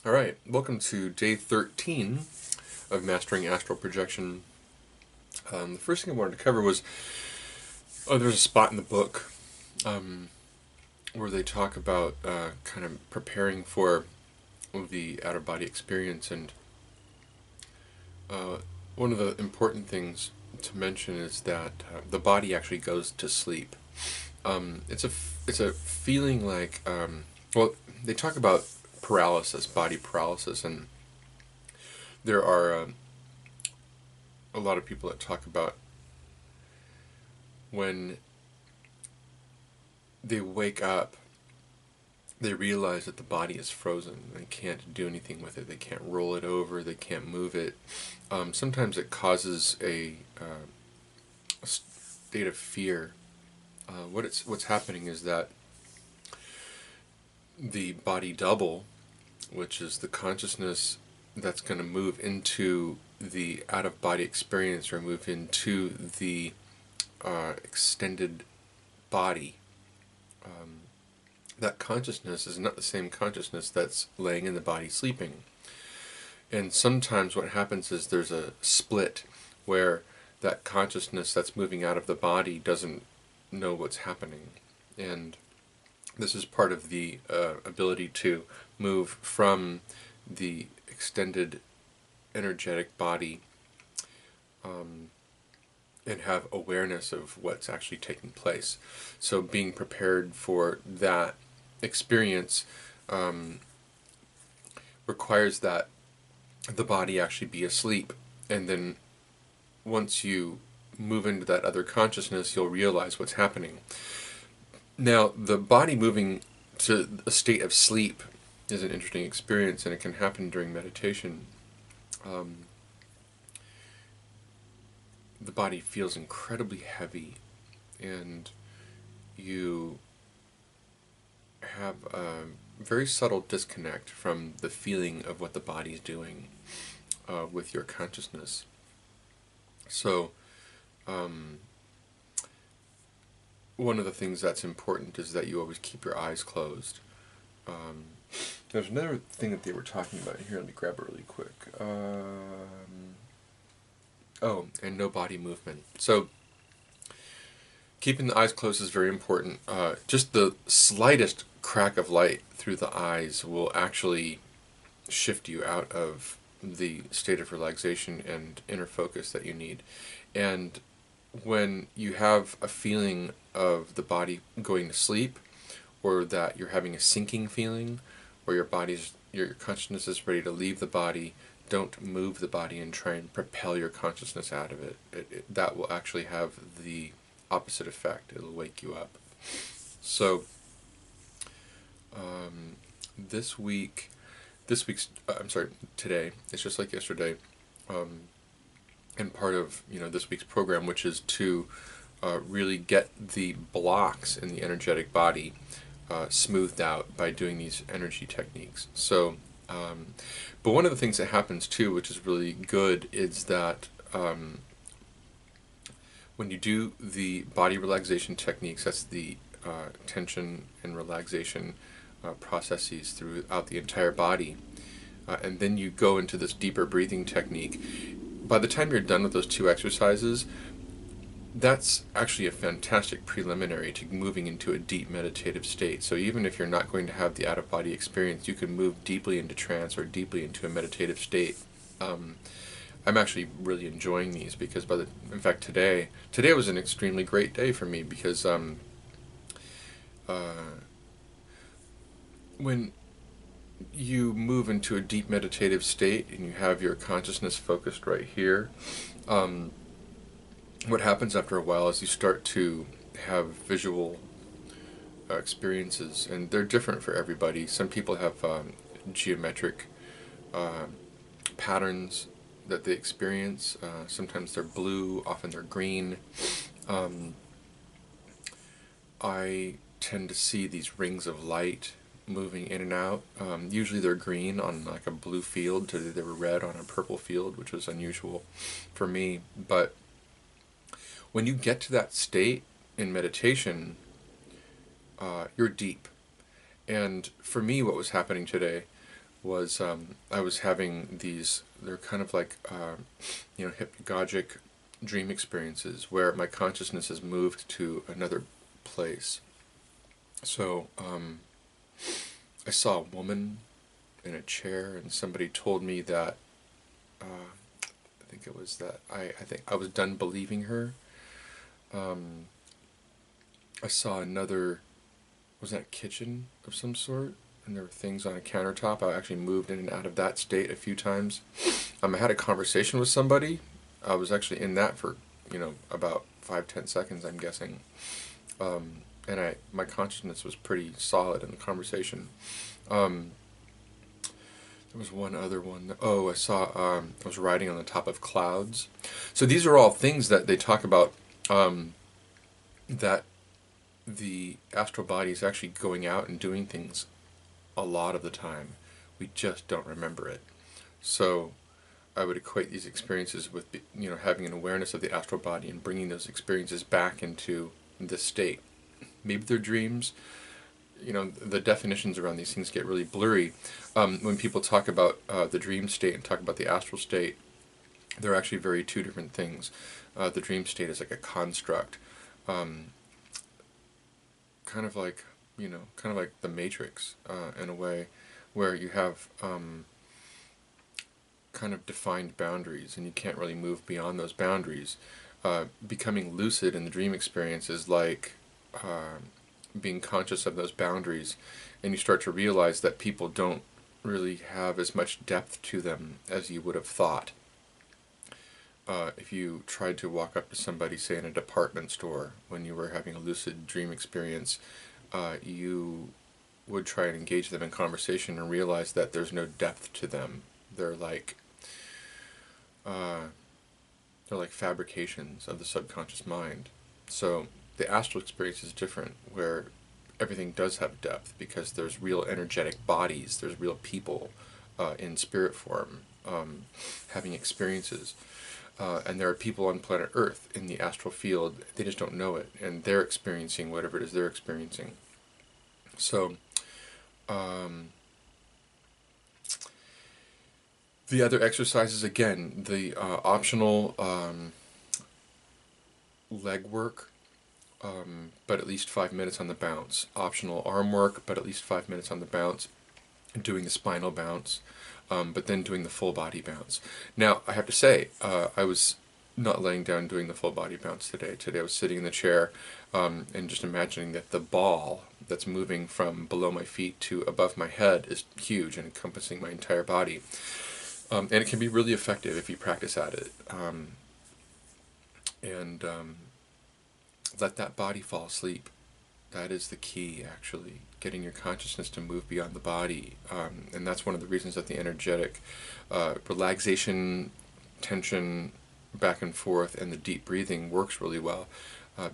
Alright, welcome to day 13 of Mastering Astral Projection. The first thing I wanted to cover was, there's a spot in the book where they talk about kind of preparing for the out-of-body experience, and one of the important things to mention is that the body actually goes to sleep. It's a feeling like, well, they talk about paralysis, body paralysis, and there are a lot of people that talk about when they wake up, they realize that the body is frozen. They can't do anything with it. They can't roll it over. They can't move it. Sometimes it causes a state of fear. What's happening is that the body double, which is the consciousness that's going to move into the out-of-body experience or move into the extended body, that consciousness is not the same consciousness that's laying in the body sleeping. And sometimes what happens is there's a split where that consciousness that's moving out of the body doesn't know what's happening. And this is part of the ability to move from the extended energetic body and have awareness of what's actually taking place. So being prepared for that experience requires that the body actually be asleep, and then once you move into that other consciousness, you'll realize what's happening. Now, the body moving to a state of sleep is an interesting experience, and it can happen during meditation. The body feels incredibly heavy, and you have a very subtle disconnect from the feeling of what the body's doing with your consciousness. So, one of the things that's important is that you always keep your eyes closed. There's another thing that they were talking about here. Let me grab it really quick. Oh, and no body movement. So, keeping the eyes closed is very important. Just the slightest crack of light through the eyes will actually shift you out of the state of relaxation and inner focus that you need. And when you have a feeling of the body going to sleep, or that you're having a sinking feeling, or your consciousness is ready to leave the body, don't move the body and try and propel your consciousness out of it. That will actually have the opposite effect. It'll wake you up. So today, it's just like yesterday, and part of this week's program, which is to really get the blocks in the energetic body smoothed out by doing these energy techniques. So, but one of the things that happens too, which is really good, is that when you do the body relaxation techniques, that's the tension and relaxation processes throughout the entire body, and then you go into this deeper breathing technique. By the time you're done with those two exercises, that's actually a fantastic preliminary to moving into a deep meditative state. So even if you're not going to have the out-of-body experience, you can move deeply into trance or deeply into a meditative state. I'm actually really enjoying these because in fact today was an extremely great day for me, because when you move into a deep meditative state and you have your consciousness focused right here, what happens after a while is you start to have visual experiences, and they're different for everybody. Some people have geometric patterns that they experience. Sometimes they're blue, often they're green. I tend to see these rings of light moving in and out. Usually they're green on like a blue field. Today they were red on a purple field, which was unusual for me. But when you get to that state in meditation, you're deep. And for me, what was happening today was I was having these, they're kind of like, hypnagogic dream experiences where my consciousness has moved to another place. So I saw a woman in a chair, and somebody told me that, I think it was that I think I was done believing her. Um, I saw another, was that a kitchen of some sort? And there were things on a countertop. I actually moved in and out of that state a few times. I had a conversation with somebody. I was actually in that for, about 5-10 seconds, I'm guessing. And my consciousness was pretty solid in the conversation. Um, there was one other one. Oh, I saw, I was riding on the top of clouds. So these are all things that they talk about, that the astral body is actually going out and doing things a lot of the time. We just don't remember it. So I would equate these experiences with, having an awareness of the astral body and bringing those experiences back into this state. Maybe they're dreams. The definitions around these things get really blurry. When people talk about the dream state and talk about the astral state, they're actually very two different things. The dream state is like a construct, kind of like, the Matrix, in a way, where you have kind of defined boundaries, and you can't really move beyond those boundaries. Becoming lucid in the dream experience is like being conscious of those boundaries, and you start to realize that people don't really have as much depth to them as you would have thought. If you tried to walk up to somebody, say in a department store, when you were having a lucid dream experience, you would try and engage them in conversation and realize that there's no depth to them. They're like fabrications of the subconscious mind. So the astral experience is different, where everything does have depth because there's real energetic bodies, there's real people in spirit form having experiences. And there are people on planet Earth in the astral field, they just don't know it, and they're experiencing whatever it is they're experiencing. So, the other exercises, again, the optional leg work, but at least 5 minutes on the bounce. Optional arm work, but at least 5 minutes on the bounce. Doing the spinal bounce, but then doing the full body bounce. Now, I have to say, I was not laying down doing the full body bounce today. Today I was sitting in the chair and just imagining that the ball that's moving from below my feet to above my head is huge and encompassing my entire body. And it can be really effective if you practice at it. And let that body fall asleep. That is the key, actually, getting your consciousness to move beyond the body. And that's one of the reasons that the energetic relaxation, tension, back and forth, and the deep breathing works really well,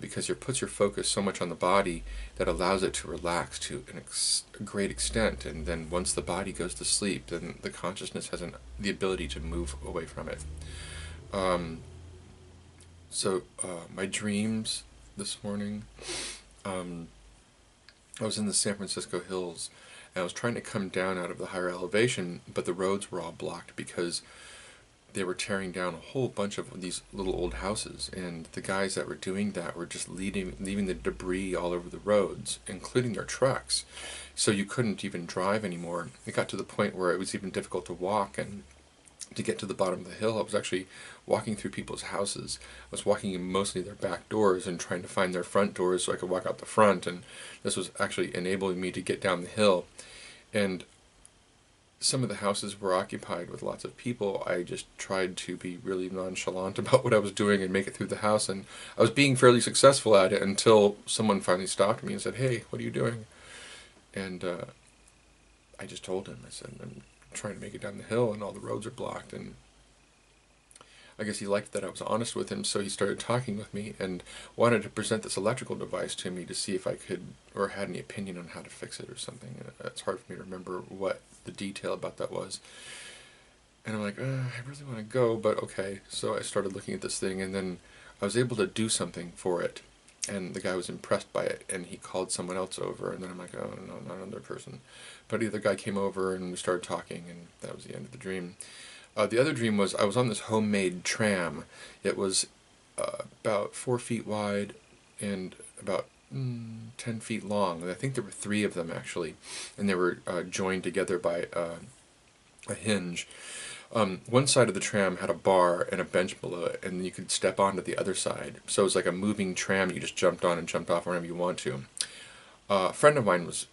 because it puts your focus so much on the body that allows it to relax to a great extent. And then once the body goes to sleep, then the consciousness has the ability to move away from it. So my dreams this morning, I was in the San Francisco hills, and I was trying to come down out of the higher elevation, but the roads were all blocked because they were tearing down a whole bunch of these little old houses, and the guys that were doing that were just leaving the debris all over the roads, including their trucks. So you couldn't even drive anymore. It got to the point where it was even difficult to walk, and to get to the bottom of the hill, I was actually walking through people's houses. I was walking in mostly their back doors and trying to find their front doors so I could walk out the front, and this was actually enabling me to get down the hill. And some of the houses were occupied with lots of people. I just tried to be really nonchalant about what I was doing and make it through the house, and I was being fairly successful at it until someone finally stopped me and said, "Hey, what are you doing?" And I just told him, I said, "I'm trying to make it down the hill and all the roads are blocked." And I guess he liked that I was honest with him, so he started talking with me and wanted to present this electrical device to me to see if I could, or had any opinion on how to fix it or something. It's hard for me to remember what the detail about that was. And I'm like, I really want to go, but okay. So I started looking at this thing, and then I was able to do something for it. And the guy was impressed by it, and he called someone else over, and then I'm like, oh, no, not another person. But the other guy came over, and we started talking, and that was the end of the dream. The other dream was I was on this homemade tram. It was about 4 feet wide and about 10 feet long. And I think there were 3 of them, actually, and they were joined together by a hinge. One side of the tram had a bar and a bench below it, and you could step onto the other side. So it was like a moving tram. You just jumped on and jumped off whenever you want to. A friend of mine was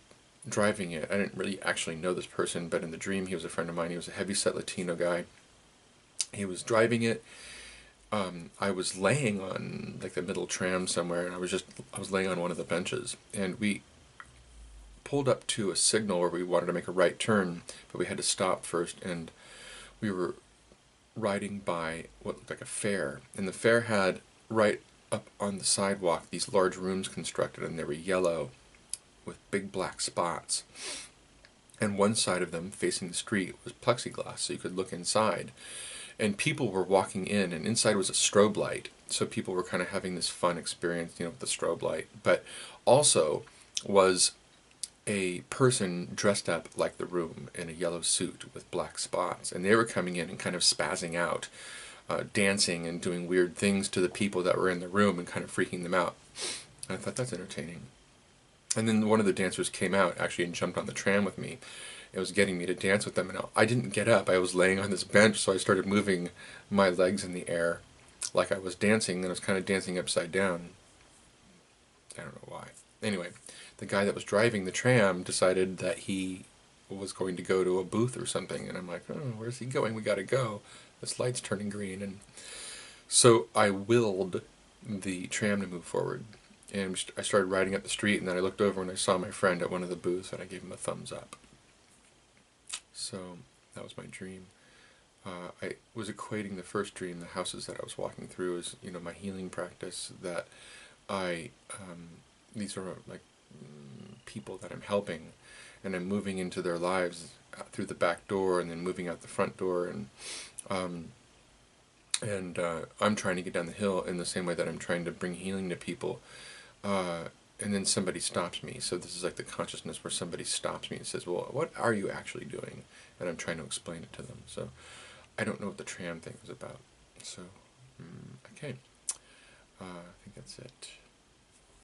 driving it. I didn't really actually know this person, but in the dream he was a friend of mine. He was a heavyset Latino guy. He was driving it. I was laying on like the middle tram somewhere, and I was laying on one of the benches, and we pulled up to a signal where we wanted to make a right turn, but we had to stop first, and we were riding by what looked like a fair, and the fair had right up on the sidewalk these large rooms constructed, and they were yellow with big black spots. And one side of them, facing the street, was plexiglass, so you could look inside. And people were walking in, and inside was a strobe light, so people were kind of having this fun experience, with the strobe light. But also was a person dressed up like the room in a yellow suit with black spots, and they were coming in and kind of spazzing out, dancing and doing weird things to the people that were in the room and kind of freaking them out. And I thought, that's entertaining. And then one of the dancers came out actually and jumped on the tram with me. It was getting me to dance with them, and I didn't get up. I was laying on this bench, so I started moving my legs in the air like I was dancing, and I was kind of dancing upside down. I don't know why. Anyway, the guy that was driving the tram decided that he was going to go to a booth or something, and I'm like, oh, where's he going? We gotta go. This light's turning green. And so I willed the tram to move forward, and I started riding up the street, and then I looked over and I saw my friend at one of the booths, and I gave him a thumbs up. So that was my dream. I was equating the first dream, the houses that I was walking through, as my healing practice. That these are like people that I'm helping, and I'm moving into their lives through the back door, and then moving out the front door, and I'm trying to get down the hill in the same way that I'm trying to bring healing to people. And then somebody stops me. So this is like the consciousness where somebody stops me and says, well, what are you actually doing? And I'm trying to explain it to them. So I don't know what the tram thing was about. So, okay. I think that's it.